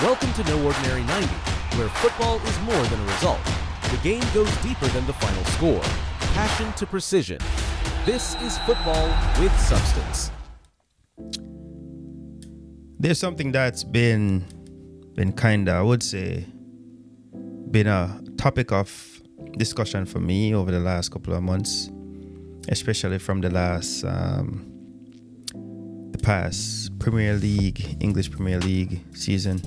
Welcome to No Ordinary 90, where football is more than a result. The game goes deeper than the final score. Passion to precision. This is football with substance. There's something that's been kinda, I would say, been a topic of discussion for me over the last couple of months, especially from the past Premier League, English Premier League season.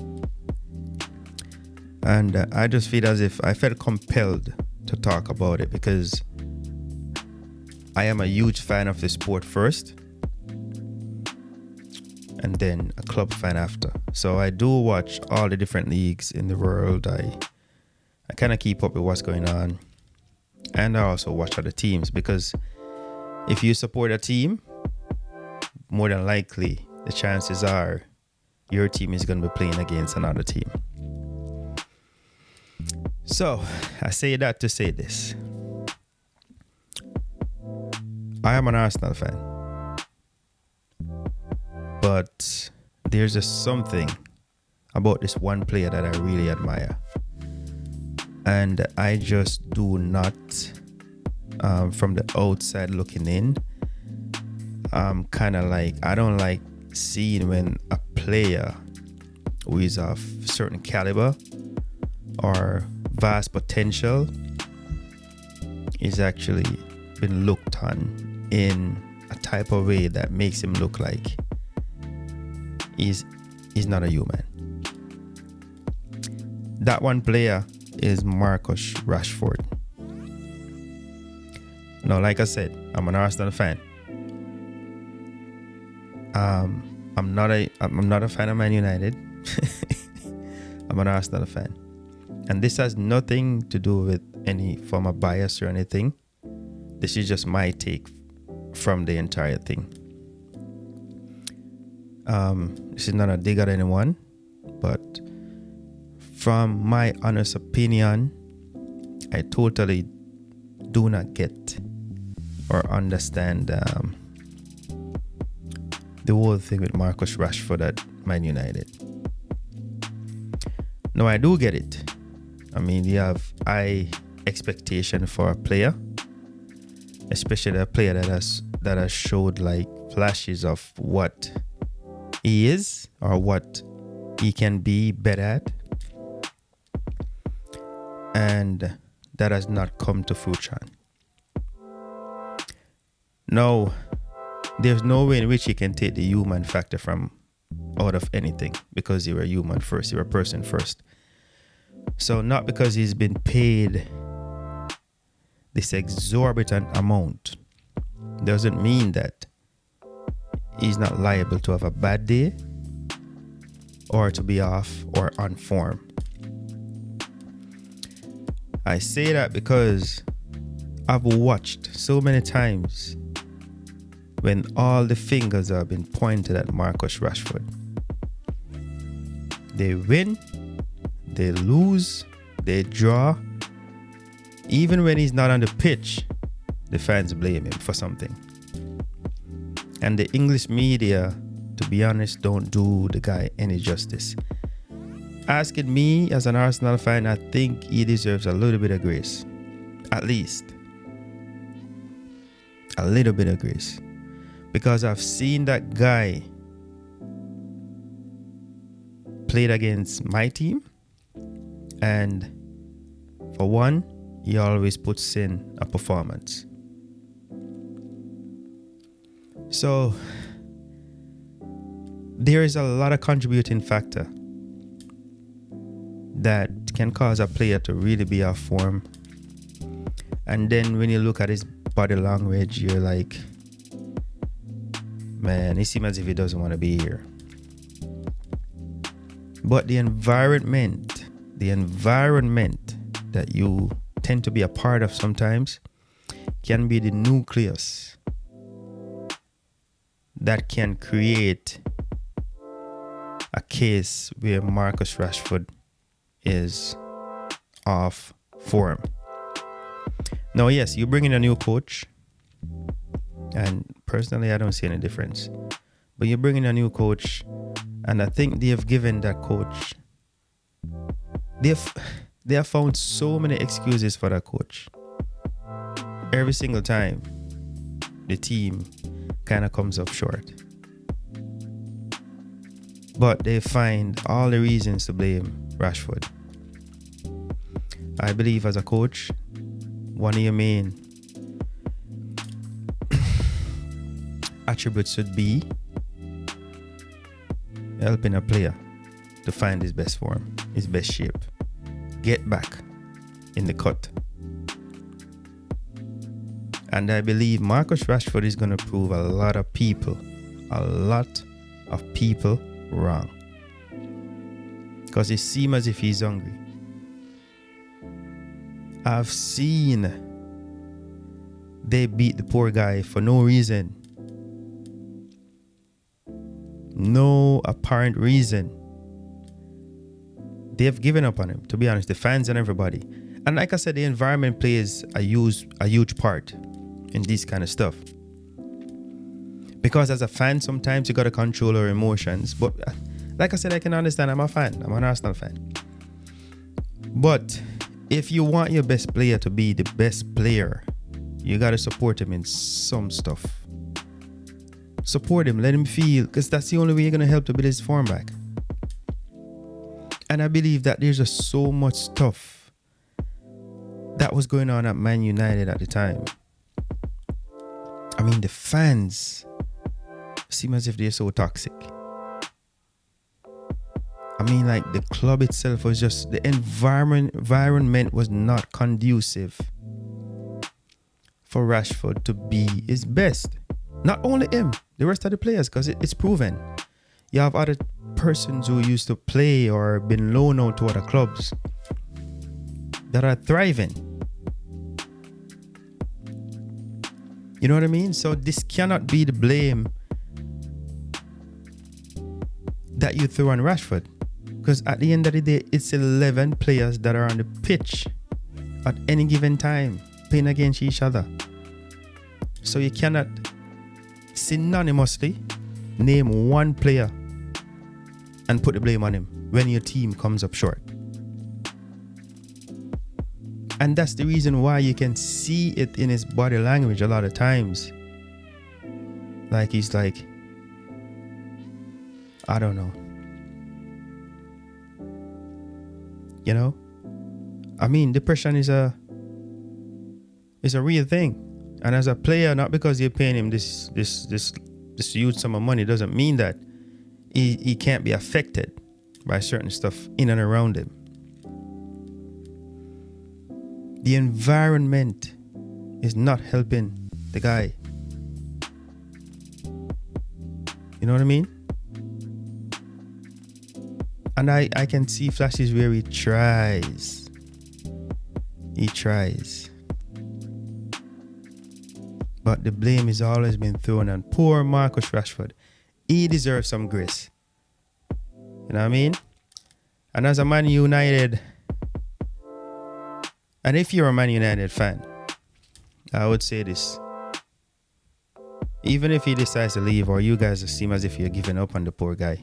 And I just feel as if I felt compelled to talk about it because I am a huge fan of the sport first and then a club fan after. So I do watch all the different leagues in the world. I kind of keep up with what's going on. And I also watch other teams because if you support a team, more than likely the chances are your team is going to be playing against another team. So I say that to say this. I am an Arsenal fan. But there's just something about this one player that I really admire. And I just do not, from the outside looking in, kind of like, I don't like seeing when a player who is of certain caliber or vast potential is actually been looked on in a type of way that makes him look like he's not a human. That one player is Barca Rashford. Now, like I said, I'm an Arsenal fan. I'm not a fan of Man United. I'm an Arsenal fan. And this has nothing to do with any form of bias or anything. This is just my take from the entire thing. This is not a dig at anyone, but from my honest opinion, I totally do not get or understand the whole thing with Marcus Rashford at Man United. No, I do get it. I mean, you have high expectation for a player, especially a player that has showed like flashes of what he is or what he can be better at, and that has not come to fruition. No, there's no way in which you can take the human factor from out of anything because you're a human first, you're a person first. So not because he's been paid this exorbitant amount doesn't mean that he's not liable to have a bad day or to be off or on form. I say that because I've watched so many times when all the fingers have been pointed at Marcus Rashford. They win, they lose, they draw. Even when he's not on the pitch, the fans blame him for something. And the English media, to be honest, don't do the guy any justice. Asking me as an Arsenal fan, I think he deserves a little bit of grace. At least. A little bit of grace. Because I've seen that guy played against my team. And for one, he always puts in a performance. So there is a lot of contributing factor that can cause a player to really be off form. And then when you look at his body language, you're like, man, it seems as if he doesn't want to be here. But the environment that you tend to be a part of sometimes can be the nucleus that can create a case where Marcus Rashford is off form. Now, yes, you bring in a new coach, and personally, I don't see any difference. But you bring in a new coach, and I think they have given that coach they have found so many excuses for that coach. Every single time, the team kind of comes up short. But they find all the reasons to blame Rashford. I believe as a coach, one of your main attributes should be helping a player to find his best form, his best shape, get back in the cut. And I believe Marcus Rashford is going to prove a lot of people wrong. Because it seems as if he's hungry. I've seen they beat the poor guy for no reason. No apparent reason. They've given up on him, to be honest, the fans and everybody. And like I said, the environment plays a huge part in this kind of stuff. Because as a fan, sometimes you got to control our emotions. But like I said, I can understand. I'm a fan. I'm an Arsenal fan. But if you want your best player to be the best player, you got to support him in some stuff. Support him. Let him feel. Because that's the only way you're going to help to build his form back. And I believe that there's just so much stuff that was going on at Man United at the time. I mean, the fans seem as if they're so toxic. I mean, like, the club itself was just, the environment was not conducive for Rashford to be his best. Not only him, the rest of the players, because it's proven. You have other persons who used to play or been loaned out to other clubs that are thriving. You know what I mean? So this cannot be the blame that you throw on Rashford. Because at the end of the day, it's 11 players that are on the pitch at any given time, playing against each other. So you cannot synonymously name one player and put the blame on him when your team comes up short. And that's the reason why you can see it in his body language a lot of times. Like he's like, I don't know. You know? I mean, depression is a real thing. And as a player, not because you're paying him this huge sum of money doesn't mean that he can't be affected by certain stuff in and around him. The environment is not helping the guy. You know what I mean? And I can see flashes where he tries. He tries. But the blame has always been thrown on poor Marcus Rashford. He deserves some grace. You know what I mean? And as a Man United, and if you're a Man United fan, I would say this. Even if he decides to leave or you guys seem as if you're giving up on the poor guy,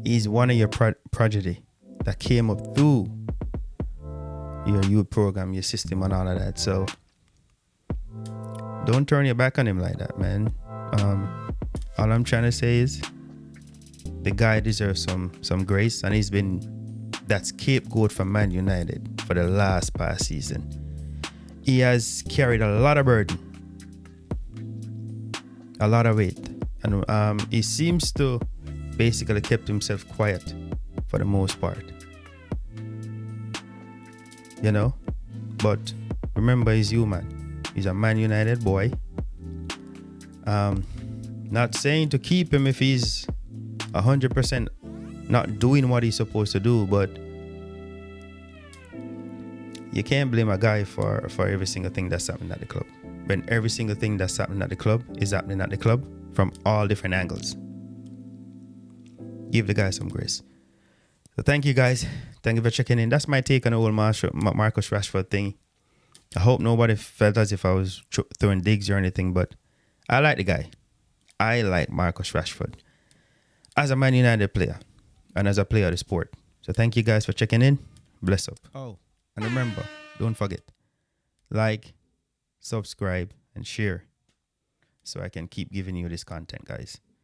he's one of your progeny that came up through your youth program, your system and all of that. So don't turn your back on him like that, man. All I'm trying to say is the guy deserves some grace, and he's been that scapegoat for Man United for the past season. He has carried a lot of burden, a lot of weight, and he seems to basically kept himself quiet for the most part. You know? But remember, he's human. He's a Man United boy. Not saying to keep him if he's 100% not doing what he's supposed to do, but you can't blame a guy for every single thing that's happening at the club, when every single thing that's happening at the club is happening at the club from all different angles. Give the guy some grace. So thank you, guys. Thank you for checking in. That's my take on the whole Marcus Rashford thing. I hope nobody felt as if I was throwing digs or anything, but I like the guy. I like Marcus Rashford as a Man United player and as a player of the sport. So thank you guys for checking in. Bless up. Oh, and remember, don't forget, like, subscribe, and share so I can keep giving you this content, guys.